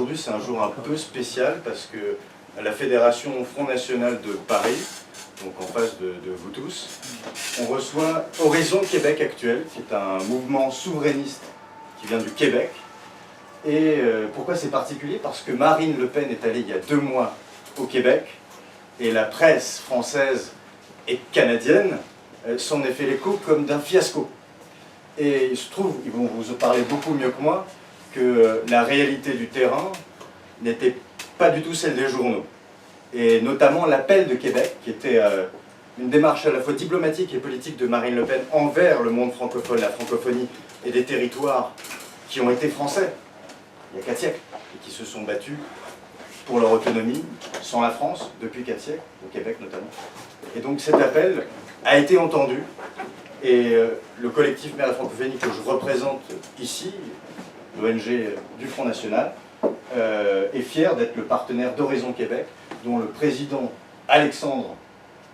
aujourd'hui c'est un jour un peu spécial parce que la Fédération Front National de Paris, donc en face de vous tous, on reçoit Horizon Québec Actuel, qui est un mouvement souverainiste qui vient du Québec. Et pourquoi c'est particulier? Parce que Marine Le Pen est allée il y a 2 mois au Québec, et la presse française et canadienne s'en est fait l'écho comme d'un fiasco. Et il se trouve, ils vont vous en parler beaucoup mieux que moi, que la réalité du terrain n'était pas du tout celle des journaux. Et notamment l'appel de Québec, qui était une démarche à la fois diplomatique et politique de Marine Le Pen envers le monde francophone, la francophonie et des territoires qui ont été français il y a 4 siècles et qui se sont battus pour leur autonomie sans la France depuis 4 siècles, au Québec notamment. Et donc cet appel a été entendu et le collectif Mère la Francophonie que je représente ici, l'ONG du Front National, est fier d'être le partenaire d'Horizon Québec, dont le président Alexandre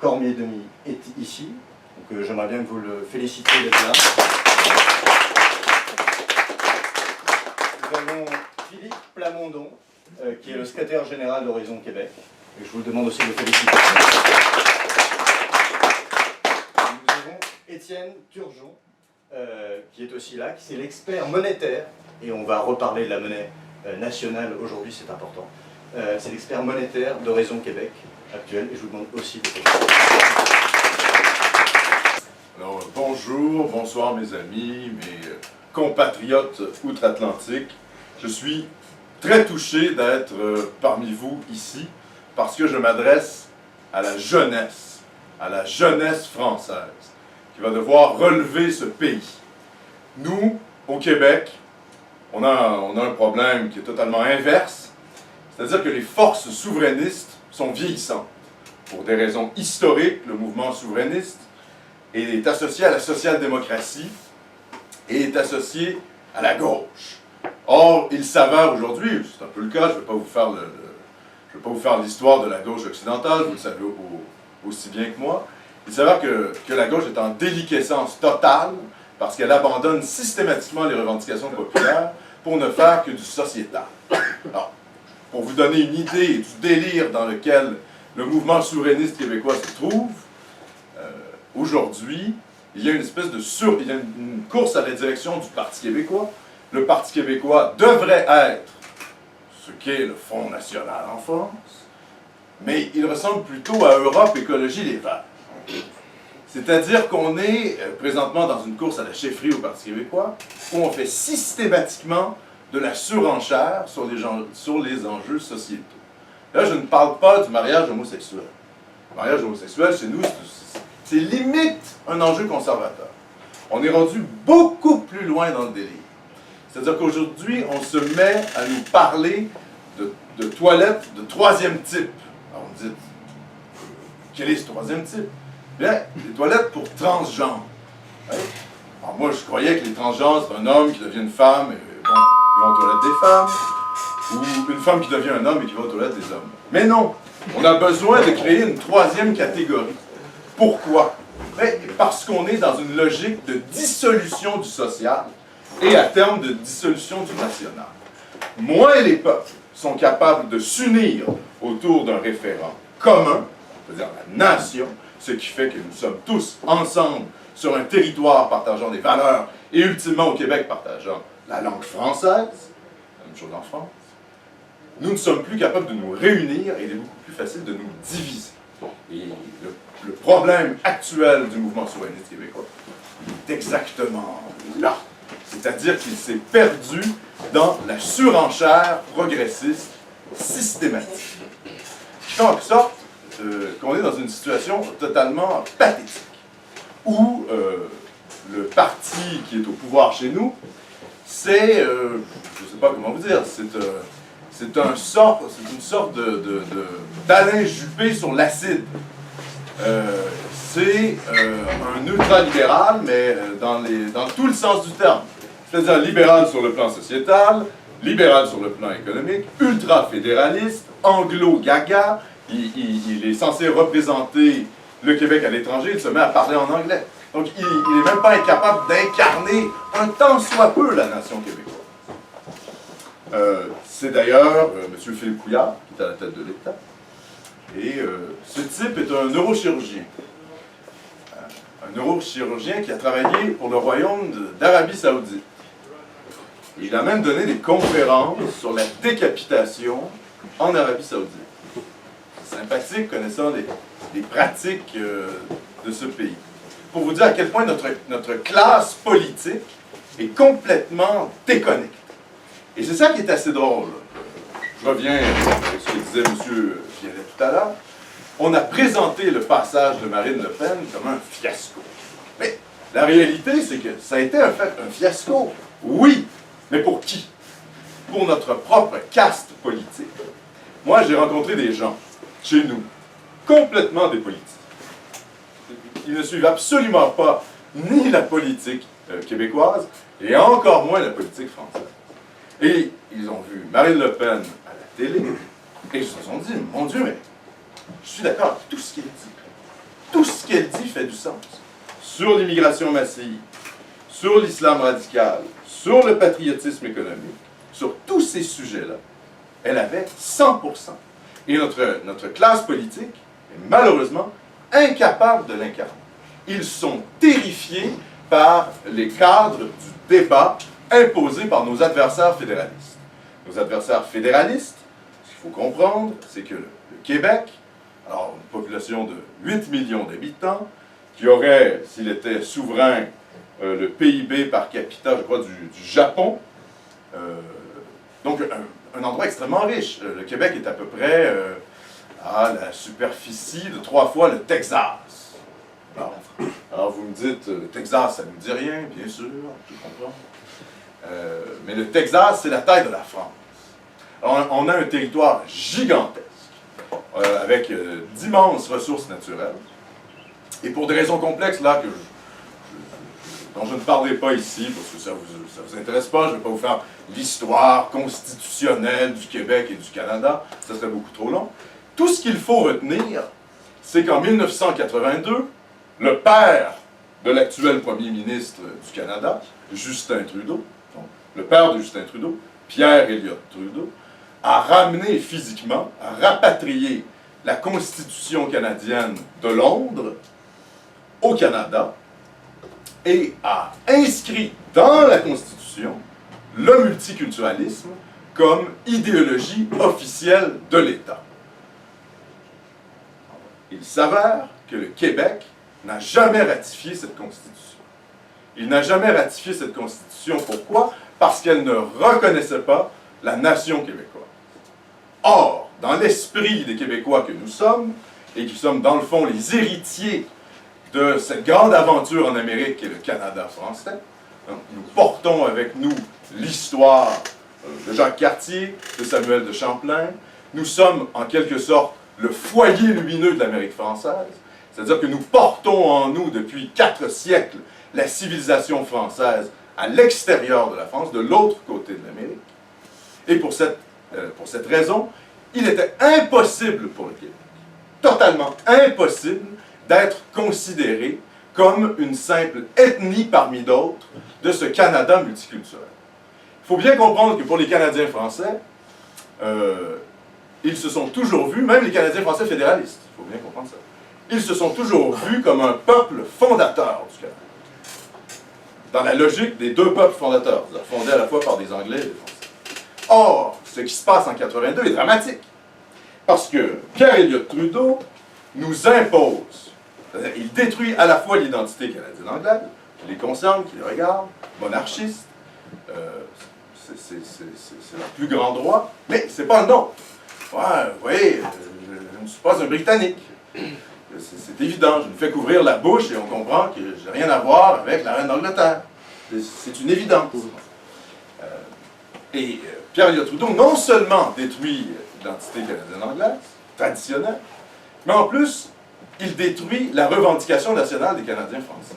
Cormier-Denis est ici. Donc j'aimerais bien que vous le félicitiez d'être là. Nous avons Philippe Plamondon, qui est le secrétaire général d'Horizon Québec, et je vous le demande aussi de féliciter. Nous avons Étienne Turgeon, qui est aussi là, qui est l'expert monétaire, et on va reparler de la monnaie nationale aujourd'hui, c'est important. C'est l'expert monétaire d'Horizon Québec Actuel, et je vous demande aussi de féliciter. Alors, bonjour, bonsoir mes amis, mes compatriotes outre-Atlantique. Je suis très touché d'être parmi vous ici parce que je m'adresse à la jeunesse française qui va devoir relever ce pays. Nous, au Québec, on a un problème qui est totalement inverse, c'est-à-dire que les forces souverainistes sont vieillissantes. Pour des raisons historiques, le mouvement souverainiste est associé à la social-démocratie et est associé à la gauche. Or, il s'avère aujourd'hui, c'est un peu le cas, je ne vais pas vous faire l'histoire de la gauche occidentale, vous le savez aussi bien que moi, il s'avère que la gauche est en déliquescence totale parce qu'elle abandonne systématiquement les revendications populaires pour ne faire que du sociétal. Alors, pour vous donner une idée du délire dans lequel le mouvement souverainiste québécois se trouve, aujourd'hui, il y a une espèce de il y a une course à la direction du Parti québécois. Le Parti québécois devrait être ce qu'est le Front national en France, mais il ressemble plutôt à Europe Écologie Les Verts. C'est-à-dire qu'on est présentement dans une course à la chefferie au Parti québécois, où on fait systématiquement de la surenchère sur les enjeux sociétaux. Là, je ne parle pas du mariage homosexuel. Le mariage homosexuel, chez nous, c'est limite un enjeu conservateur. On est rendu beaucoup plus loin dans le délire. C'est-à-dire qu'aujourd'hui, on se met à nous parler de toilettes de 3e type. Alors, on dit, quel est ce 3e type? Bien, des toilettes pour transgenres. Ouais. Alors, moi, je croyais que les transgenres, c'est un homme qui devient une femme, et bon, ils vont aux toilettes des femmes, ou une femme qui devient un homme et qui va aux toilettes des hommes. Mais non, on a besoin de créer une 3e catégorie. Pourquoi? Parce qu'on est dans une logique de dissolution du social et à terme de dissolution du national. Moins les peuples sont capables de s'unir autour d'un référent commun, c'est-à-dire la nation, ce qui fait que nous sommes tous ensemble sur un territoire partageant des valeurs et ultimement au Québec partageant la langue française, la même chose en France, nous ne sommes plus capables de nous réunir et il est beaucoup plus facile de nous diviser. Et le problème actuel du mouvement souverainiste québécois est exactement là. C'est-à-dire qu'il s'est perdu dans la surenchère progressiste systématique. Ce qui fait en sorte qu'on est dans une situation totalement pathétique, où le parti qui est au pouvoir chez nous, c'est, je ne sais pas comment vous dire, c'est une sorte d'Alain Juppé sur l'acide. C'est un ultra-libéral, mais dans tout le sens du terme. C'est-à-dire libéral sur le plan sociétal, libéral sur le plan économique, ultra-fédéraliste, anglo-gaga. Il est censé représenter le Québec à l'étranger, il se met à parler en anglais. Donc il n'est même pas incapable d'incarner un tant soit peu la nation québécoise. C'est d'ailleurs M. Philippe Couillard qui est à la tête de l'État. Et ce type est un neurochirurgien. Un neurochirurgien qui a travaillé pour le royaume d'Arabie Saoudite. Il a même donné des conférences sur la décapitation en Arabie Saoudite. Sympathique, connaissant les pratiques de ce pays. Pour vous dire à quel point notre classe politique est complètement déconnectée. Et c'est ça qui est assez drôle. Je reviens à ce que disait M. Vialet tout à l'heure. On a présenté le passage de Marine Le Pen comme un fiasco. Mais la réalité, c'est que ça a été un fiasco. Oui, mais pour qui? Pour notre propre caste politique. Moi, j'ai rencontré des gens, chez nous, complètement dépolitisés. Ils ne suivent absolument pas ni la politique québécoise, et encore moins la politique française. Et ils ont vu Marine Le Pen à la télé, et ils se sont dit, mon Dieu, mais je suis d'accord avec tout ce qu'elle dit. Tout ce qu'elle dit fait du sens. Sur l'immigration massive, sur l'islam radical, sur le patriotisme économique, sur tous ces sujets-là, elle avait 100%. Et notre classe politique est malheureusement incapable de l'incarner. Ils sont terrifiés par les cadres du débat imposés par nos adversaires fédéralistes. Nos adversaires fédéralistes, ce qu'il faut comprendre, c'est que le Québec, alors une population de 8 millions d'habitants, qui aurait, s'il était souverain, le PIB par capita, je crois, du Japon, donc un endroit extrêmement riche. Le Québec est à peu près à la superficie de 3 fois le Texas. Alors vous me dites, le Texas, ça ne nous dit rien, bien sûr, je comprends. Mais le Texas, c'est la taille de la France. Alors, on a un territoire gigantesque, avec d'immenses ressources naturelles. Et pour des raisons complexes, là, dont je ne parlerai pas ici, parce que ça vous intéresse pas, je ne vais pas vous faire l'histoire constitutionnelle du Québec et du Canada, ça serait beaucoup trop long. Tout ce qu'il faut retenir, c'est qu'en 1982, le père de l'actuel premier ministre du Canada, Justin Trudeau, donc, le père de Justin Trudeau, Pierre Elliott Trudeau, a ramené physiquement, a rapatrié la Constitution canadienne de Londres au Canada et a inscrit dans la Constitution le multiculturalisme comme idéologie officielle de l'État. Il s'avère que le Québec n'a jamais ratifié cette Constitution. Il n'a jamais ratifié cette Constitution. Pourquoi? Parce qu'elle ne reconnaissait pas la nation québécoise. Or, dans l'esprit des Québécois que nous sommes, et qui sommes dans le fond les héritiers de cette grande aventure en Amérique qui est le Canada français, donc, nous portons avec nous l'histoire de Jacques Cartier, de Samuel de Champlain. Nous sommes en quelque sorte le foyer lumineux de l'Amérique française, c'est-à-dire que nous portons en nous depuis 4 siècles la civilisation française à l'extérieur de la France, de l'autre côté de l'Amérique. Et pour cette raison, il était impossible pour le Québec, totalement impossible, d'être considéré comme une simple ethnie parmi d'autres de ce Canada multiculturel. Il faut bien comprendre que pour les Canadiens français, ils se sont toujours vus, même les Canadiens français fédéralistes, il faut bien comprendre ça, ils se sont toujours vus comme un peuple fondateur du Canada. Dans la logique des 2 peuples fondateurs, fondés à la fois par des Anglais et des Français. Or, ce qui se passe en 82 est dramatique. Parce que Pierre Elliott Trudeau nous impose, c'est-à-dire il détruit à la fois l'identité canadienne-anglaise, qui les concerne, qui les regarde, monarchiste, c'est leur plus grand droit, mais c'est pas le nôtre. Ouais, vous voyez, je ne suis pas un Britannique. C'est évident, je me fais couvrir la bouche et on comprend que je n'ai rien à voir avec la reine d'Angleterre. C'est une évidence. Pierre Elliott Trudeau non seulement détruit l'identité canadienne-anglaise, traditionnelle, mais en plus, il détruit la revendication nationale des Canadiens français.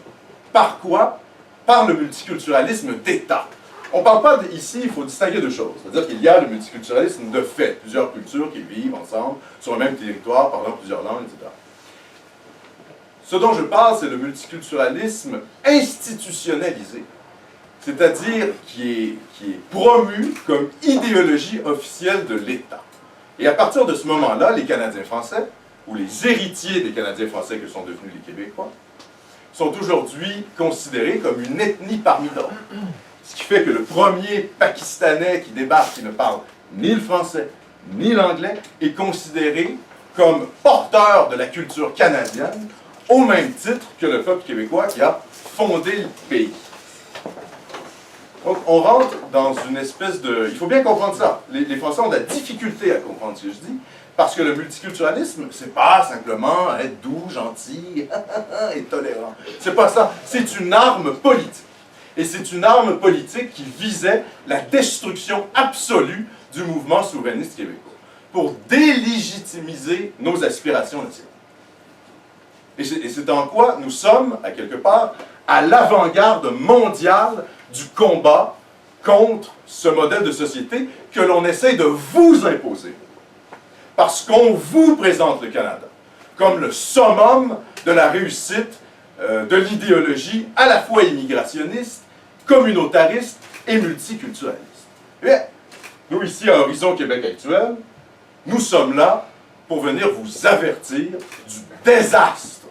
Par quoi? Par le multiculturalisme d'État. On ne parle pas ici, il faut distinguer 2 choses. C'est-à-dire qu'il y a le multiculturalisme de fait, plusieurs cultures qui vivent ensemble sur le même territoire, parlant plusieurs langues, etc. Ce dont je parle, c'est le multiculturalisme institutionnalisé. c'est-à-dire qui est promu comme idéologie officielle de l'État. Et à partir de ce moment-là, les Canadiens français, ou les héritiers des Canadiens français que sont devenus les Québécois, sont aujourd'hui considérés comme une ethnie parmi d'autres. Ce qui fait que le premier Pakistanais qui débarque, qui ne parle ni le français, ni l'anglais, est considéré comme porteur de la culture canadienne, au même titre que le peuple québécois qui a fondé le pays. Donc, on rentre dans une espèce de... Il faut bien comprendre ça. Les Français ont de la difficulté à comprendre ce que je dis, parce que le multiculturalisme, c'est pas simplement être doux, gentil et tolérant. C'est pas ça. C'est une arme politique. Et c'est une arme politique qui visait la destruction absolue du mouvement souverainiste québécois, pour délégitimiser nos aspirations nationales. Et c'est en quoi nous sommes, à quelque part, à l'avant-garde mondiale du combat contre ce modèle de société que l'on essaie de vous imposer. Parce qu'on vous présente le Canada comme le summum de la réussite de l'idéologie à la fois immigrationniste, communautariste et multiculturaliste. Et nous, ici, à Horizon Québec Actuel, nous sommes là pour venir vous avertir du désastre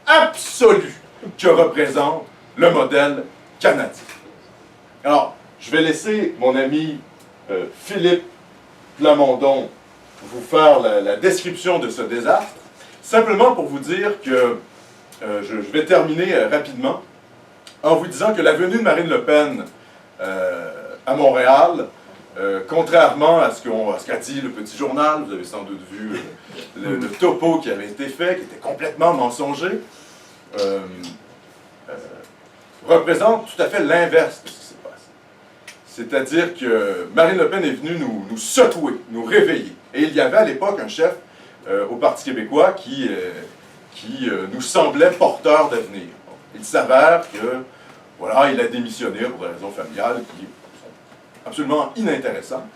absolu que représente le modèle canadien. Alors, je vais laisser mon ami Philippe Plamondon vous faire la description de ce désastre, simplement pour vous dire que je vais terminer rapidement en vous disant que la venue de Marine Le Pen à Montréal, contrairement à ce qu'a dit le Petit Journal, vous avez sans doute vu le topo qui avait été fait, qui était complètement mensonger, représente tout à fait l'inverse de ce qui s'est passé. C'est-à-dire que Marine Le Pen est venue nous secouer, nous réveiller. Et il y avait à l'époque un chef au Parti québécois qui nous semblait porteur d'avenir. Il s'avère que, voilà, il a démissionné pour des raisons familiales qui sont absolument inintéressantes.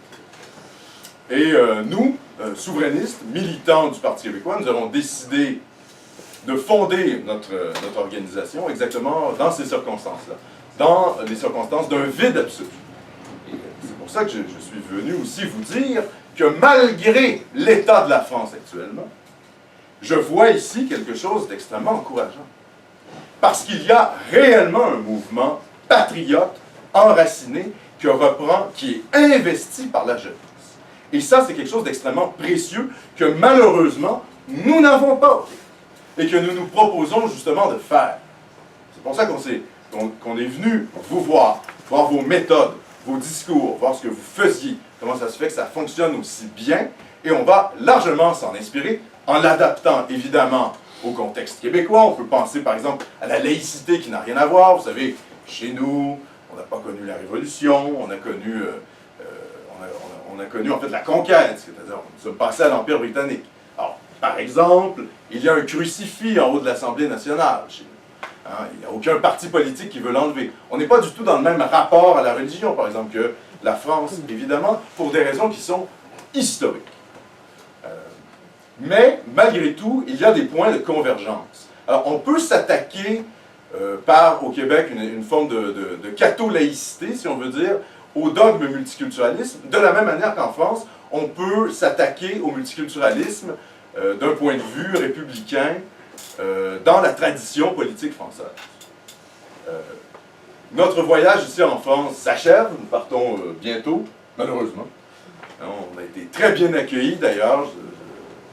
Et nous, souverainistes, militants du Parti québécois, nous avons décidé de fonder notre organisation exactement dans ces circonstances-là, dans les circonstances d'un vide absolu. Et c'est pour ça que je suis venu aussi vous dire que malgré l'état de la France actuellement, je vois ici quelque chose d'extrêmement encourageant. Parce qu'il y a réellement un mouvement patriote, enraciné, qui est investi par la jeunesse. Et ça, c'est quelque chose d'extrêmement précieux que malheureusement, nous n'avons pas et que nous nous proposons justement de faire. C'est pour ça qu'on est venu vous voir vos méthodes, vos discours, voir ce que vous faisiez, comment ça se fait que ça fonctionne aussi bien, et on va largement s'en inspirer en l'adaptant évidemment au contexte québécois. On peut penser par exemple à la laïcité qui n'a rien à voir. Vous savez, chez nous, on n'a pas connu la Révolution, on a connu en fait la conquête, c'est-à-dire nous sommes passés à l'Empire britannique. Alors, par exemple, il y a un crucifix en haut de l'Assemblée nationale chez nous. Hein, il n'y a aucun parti politique qui veut l'enlever. On n'est pas du tout dans le même rapport à la religion, par exemple, que la France, évidemment, pour des raisons qui sont historiques. Mais, malgré tout, il y a des points de convergence. Alors, on peut s'attaquer au Québec, une forme de catho-laïcité, si on veut dire, au dogme multiculturalisme, de la même manière qu'en France, on peut s'attaquer au multiculturalisme d'un point de vue républicain dans la tradition politique française. Notre voyage ici en France s'achève, nous partons bientôt, malheureusement. On a été très bien accueillis d'ailleurs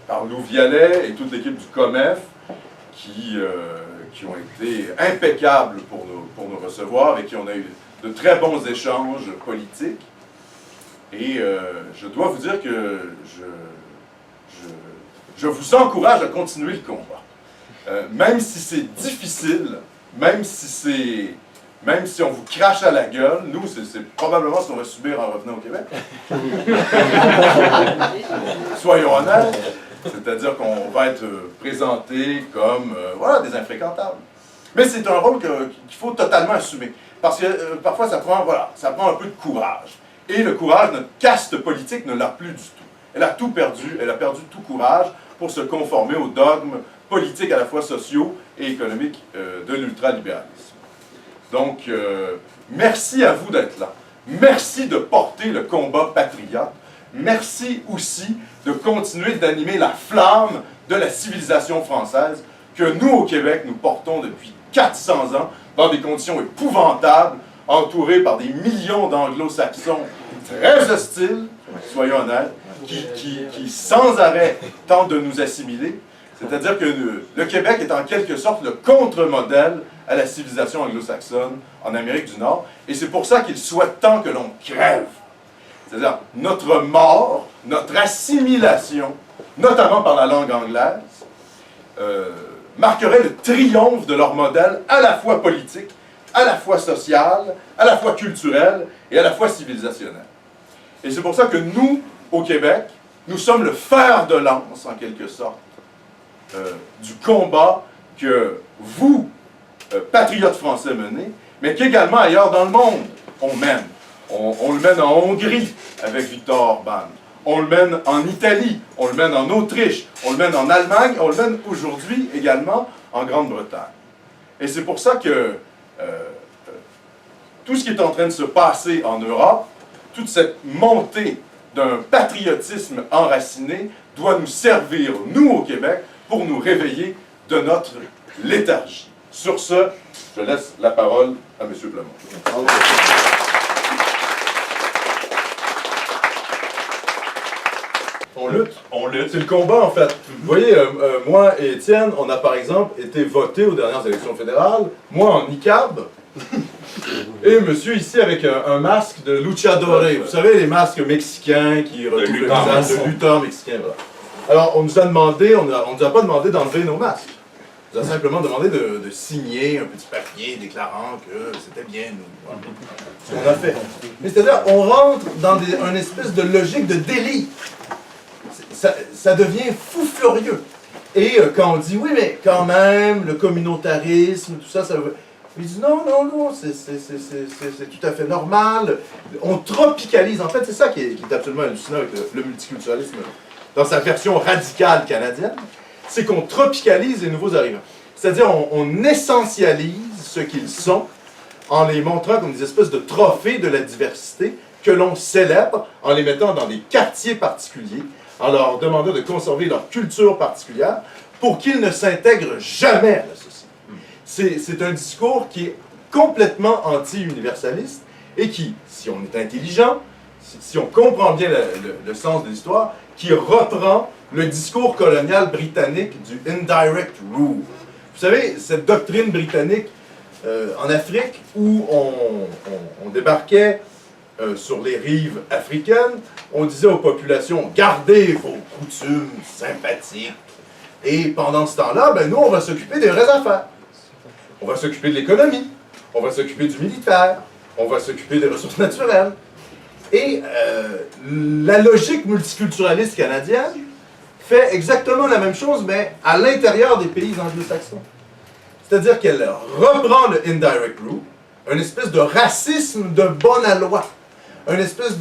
par Lou Vialet et toute l'équipe du COMEF qui ont été impeccables pour nous recevoir et qui ont eu de très bons échanges politiques. Et je dois vous dire que je vous encourage à continuer le combat. Même si c'est difficile, même si on vous crache à la gueule, nous, c'est probablement ce qu'on va subir en revenant au Québec. Soyons honnêtes, c'est-à-dire qu'on va être présenté comme voilà, des infréquentables. Mais c'est un rôle qu'il faut totalement assumer. Parce que parfois, ça prend un peu de courage. Et le courage, notre caste politique ne l'a plus du tout. Elle a tout perdu, elle a perdu tout courage pour se conformer aux dogmes politiques à la fois sociaux et économiques de l'ultralibéralisme. Donc, merci à vous d'être là. Merci de porter le combat patriote. Merci aussi de continuer d'animer la flamme de la civilisation française que nous, au Québec, nous portons depuis 400 ans dans des conditions épouvantables, entourés par des millions d'anglo-saxons très hostiles, soyons honnêtes, qui sans arrêt tentent de nous assimiler. C'est-à-dire que le Québec est en quelque sorte le contre-modèle à la civilisation anglo-saxonne en Amérique du Nord, et c'est pour ça qu'il souhaite tant que l'on crève. C'est-à-dire notre mort, notre assimilation, notamment par la langue anglaise, marquerait le triomphe de leur modèle à la fois politique, à la fois social, à la fois culturel et à la fois civilisationnel. Et c'est pour ça que nous, au Québec, nous sommes le fer de lance, en quelque sorte, du combat que vous, patriotes français, menez, mais qu'également ailleurs dans le monde, on mène. On le mène en Hongrie avec Viktor Orbán. On le mène en Italie, on le mène en Autriche, on le mène en Allemagne, on le mène aujourd'hui également en Grande-Bretagne. Et c'est pour ça que tout ce qui est en train de se passer en Europe, toute cette montée d'un patriotisme enraciné, doit nous servir, nous au Québec, pour nous réveiller de notre léthargie. Sur ce, je laisse la parole à M. Plamont. On lutte. C'est le combat, en fait. Vous voyez, moi et Étienne, on a par exemple été votés aux dernières élections fédérales, moi en niqab, et monsieur ici avec un masque de luchador. Vous savez, les masques mexicains qui recouvrent le visage de lutteurs mexicains. Voilà. Alors, on nous a demandé, on nous a pas demandé d'enlever nos masques. On nous a simplement demandé de signer un petit papier déclarant que c'était bien nous. Voilà. Ce qu'on a fait. Mais c'est-à-dire, on rentre dans une espèce de logique de délit. Ça devient fou furieux. Et quand on dit, oui, mais quand même, le communautarisme, tout ça, ça veut... Il dit, non, c'est tout à fait normal. On tropicalise. En fait, c'est ça qui est absolument hallucinant avec le multiculturalisme dans sa version radicale canadienne. C'est qu'on tropicalise les nouveaux arrivants. C'est-à-dire, on essentialise ce qu'ils sont en les montrant comme des espèces de trophées de la diversité que l'on célèbre en les mettant dans des quartiers particuliers, en leur demandant de conserver leur culture particulière pour qu'ils ne s'intègrent jamais à la société. C'est un discours qui est complètement anti-universaliste et qui, si on est intelligent, si on comprend bien le sens de l'histoire, qui reprend le discours colonial britannique du indirect rule. Vous savez, cette doctrine britannique en Afrique où on débarquait sur les rives africaines, on disait aux populations, gardez vos coutumes sympathiques. Et pendant ce temps-là, ben, nous, on va s'occuper des vraies affaires. On va s'occuper de l'économie, on va s'occuper du militaire, on va s'occuper des ressources naturelles. Et la logique multiculturaliste canadienne fait exactement la même chose, mais à l'intérieur des pays anglo-saxons. C'est-à-dire qu'elle reprend le indirect rule, une espèce de racisme de bonne aloi, une espèce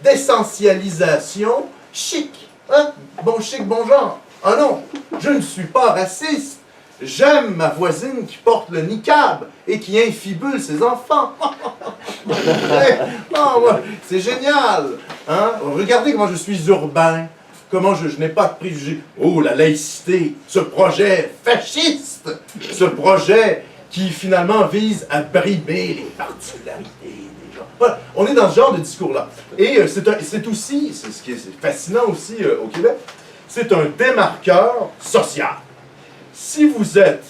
d'essentialisation chic. Hein? Bon chic, bon genre. Ah non, je ne suis pas raciste. J'aime ma voisine qui porte le niqab et qui infibule ses enfants. C'est génial. Hein? Regardez comment je suis urbain, comment je n'ai pas de préjugés. Oh, la laïcité, ce projet fasciste, ce projet qui finalement vise à brimer les particularités des gens. Voilà, on est dans ce genre de discours-là. Et c'est aussi, c'est ce qui est fascinant aussi au Québec, c'est un démarqueur social. Si vous êtes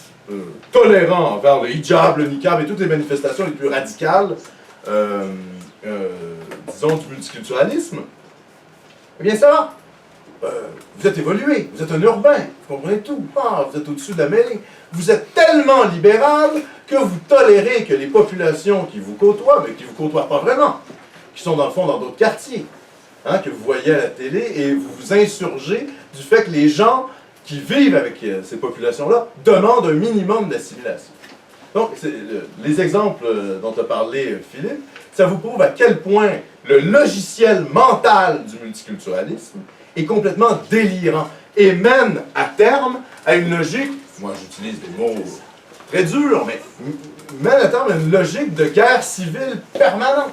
tolérant envers le hijab, le niqab et toutes les manifestations les plus radicales, disons, du multiculturalisme, eh bien ça va. Vous êtes évolué, vous êtes un urbain, vous comprenez tout. Ah, vous êtes au-dessus de la mêlée. Vous êtes tellement libéral que vous tolérez que les populations qui vous côtoient, mais qui ne vous côtoient pas vraiment, qui sont dans le fond dans d'autres quartiers, hein, que vous voyez à la télé, et vous vous insurgez du fait que les gens qui vivent avec ces populations-là demandent un minimum d'assimilation. Donc, les exemples dont a parlé Philippe, ça vous prouve à quel point le logiciel mental du multiculturalisme est complètement délirant et mène à terme à une logique, moi j'utilise des mots très durs, mais mène à terme une logique de guerre civile permanente.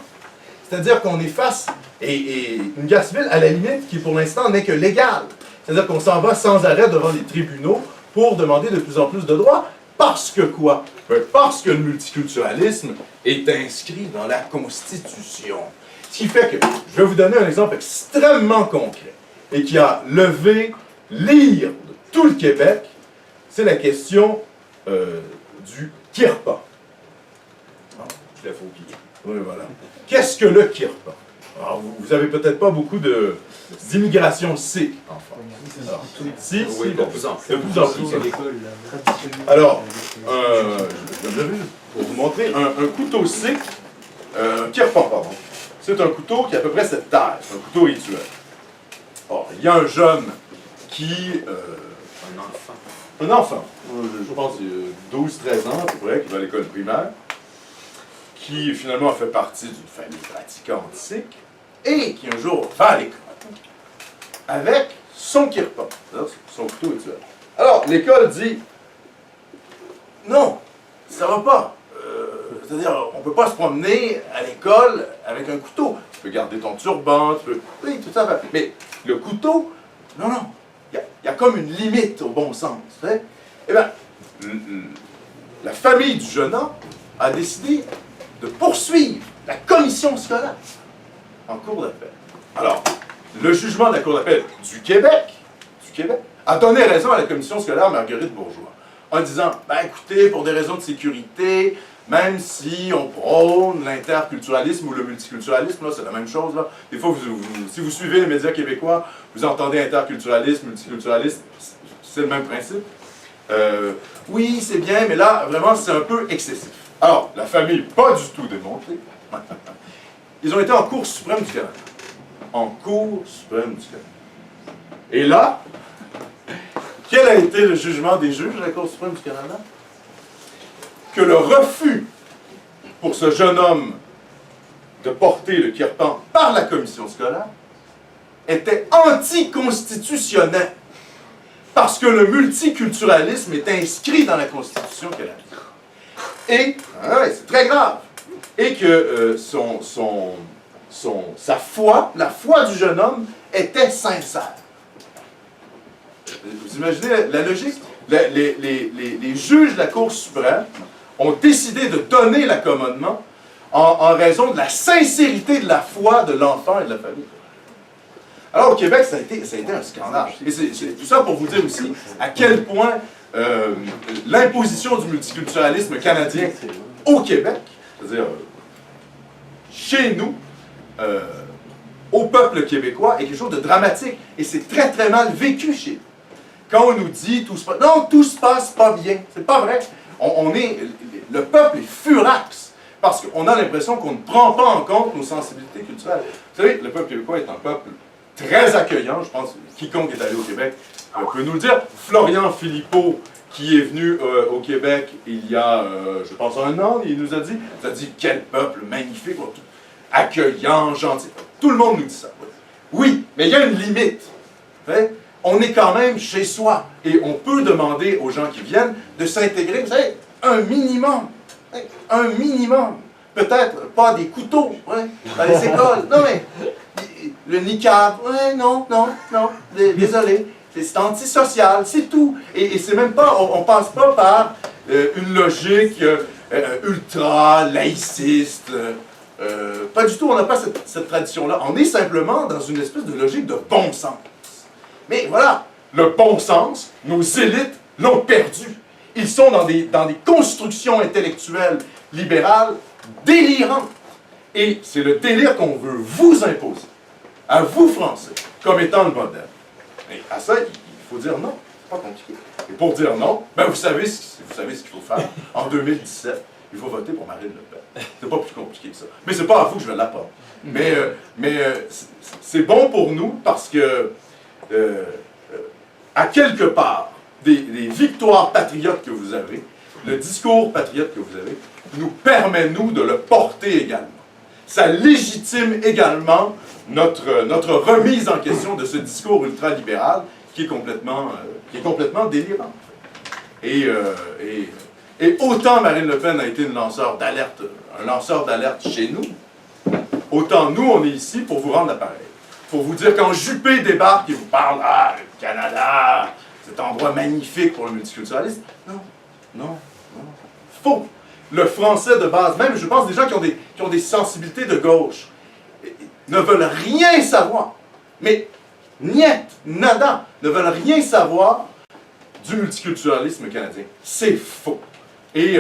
C'est-à-dire qu'on est face, et une guerre civile à la limite qui pour l'instant n'est que légale. C'est-à-dire qu'on s'en va sans arrêt devant les tribunaux pour demander de plus en plus de droits. Parce que quoi? Parce que le multiculturalisme est inscrit dans la Constitution. Ce qui fait que, je vais vous donner un exemple extrêmement concret et qui a levé l'ire de tout le Québec, c'est la question du Kirpa. Je l'ai fait oublier. Oui, voilà. Qu'est-ce que le Kirpa? Alors, vous avez peut-être pas beaucoup d'immigration sikh en France. Alors, si, Oui, de plus en plus. de plus en plus. Alors, pour vous montrer, un couteau sikh, Kirpa, pardon, c'est un couteau qui a à peu près cette taille, c'est un couteau rituel. Or, il y a un jeune qui... un enfant, je pense 12-13 ans à peu près, qui va à l'école primaire, qui finalement fait partie d'une famille pratiquante sikh, et qui un jour va à l'école avec son kirpa, son couteau rituel. Alors, l'école dit non, ça va pas. C'est-à-dire, on ne peut pas se promener à l'école avec un couteau. Tu peux garder ton turban, tu peux. Oui, tout ça. Mais le couteau, non, non. Il y a comme une limite au bon sens. Eh bien, la famille du jeune homme a décidé de poursuivre la commission scolaire en cour d'appel. Alors, le jugement de la cour d'appel du Québec a donné raison à la commission scolaire Marguerite Bourgeois en disant, ben écoutez, pour des raisons de sécurité, même si on prône l'interculturalisme ou le multiculturalisme, là, c'est la même chose. Là. Des fois, si vous suivez les médias québécois, vous entendez interculturalisme, multiculturalisme, c'est le même principe. Oui, c'est bien, mais là, vraiment, c'est un peu excessif. Alors, la famille, pas du tout démontrée. Ils ont été en Cour suprême du Canada. En Cour suprême du Canada. Et là, quel a été le jugement des juges de la Cour suprême du Canada? Que le refus pour ce jeune homme de porter le kirpan par la commission scolaire était anticonstitutionnel. Parce que le multiculturalisme est inscrit dans la Constitution canadienne. Et, c'est très grave, et que sa foi, la foi du jeune homme, était sincère. Vous imaginez la logique? Les juges de la Cour suprême ont décidé de donner l'accommodement en raison de la sincérité de la foi de l'enfant et de la famille. Alors au Québec, ça a été un scandale. Et c'est tout ça pour vous dire aussi à quel point l'imposition du multiculturalisme canadien au Québec, c'est-à-dire chez nous, au peuple québécois, est quelque chose de dramatique. Et c'est très très mal vécu chez nous. Quand on nous dit tout se passe pas bien, c'est pas vrai. Le peuple est furax parce qu'on a l'impression qu'on ne prend pas en compte nos sensibilités culturelles. Vous savez, le peuple québécois est un peuple très accueillant. Je pense que quiconque est allé au Québec peut nous le dire. Florian Philippot, qui est venu au Québec il y a, je pense, 1 an, il nous a dit quel peuple magnifique, accueillant, gentil. Tout le monde nous dit ça. Oui, mais il y a une limite. On est quand même chez soi. Et on peut demander aux gens qui viennent de s'intégrer, vous savez, un minimum. Un minimum. Peut-être pas des couteaux dans les écoles. Non, mais le niqab, non, désolé. C'est antisocial, c'est tout. Et c'est même pas, on passe pas par une logique ultra laïciste. Pas du tout, on n'a pas cette tradition-là. On est simplement dans une espèce de logique de bon sens. Mais voilà, le bon sens, nos élites l'ont perdu. Ils sont dans des constructions intellectuelles libérales délirantes. Et c'est le délire qu'on veut vous imposer, à vous Français, comme étant le modèle. Et à ça, il faut dire non. C'est pas compliqué. Et pour dire non, ben vous savez ce qu'il faut faire. En 2017, il faut voter pour Marine Le Pen. C'est pas plus compliqué que ça. Mais c'est pas à vous que je vais l'apprendre. Mais c'est bon pour nous parce que à quelque part, des victoires patriotes que vous avez, le discours patriote que vous avez, nous permet, nous, de le porter également. Ça légitime également notre remise en question de ce discours ultralibéral qui est complètement délirant. Et Et autant Marine Le Pen a été un lanceur d'alerte chez nous, autant nous, on est ici pour vous rendre l'appareil. Pour vous dire quand Juppé débarque et vous parle, ah, le Canada, cet endroit magnifique pour le multiculturalisme. Non, non, non. Faux. Le français de base, même je pense des gens qui ont des sensibilités de gauche, ne veulent rien savoir. Mais niet, nada, ne veulent rien savoir du multiculturalisme canadien. C'est faux. Et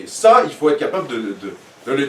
ça, il faut être capable de le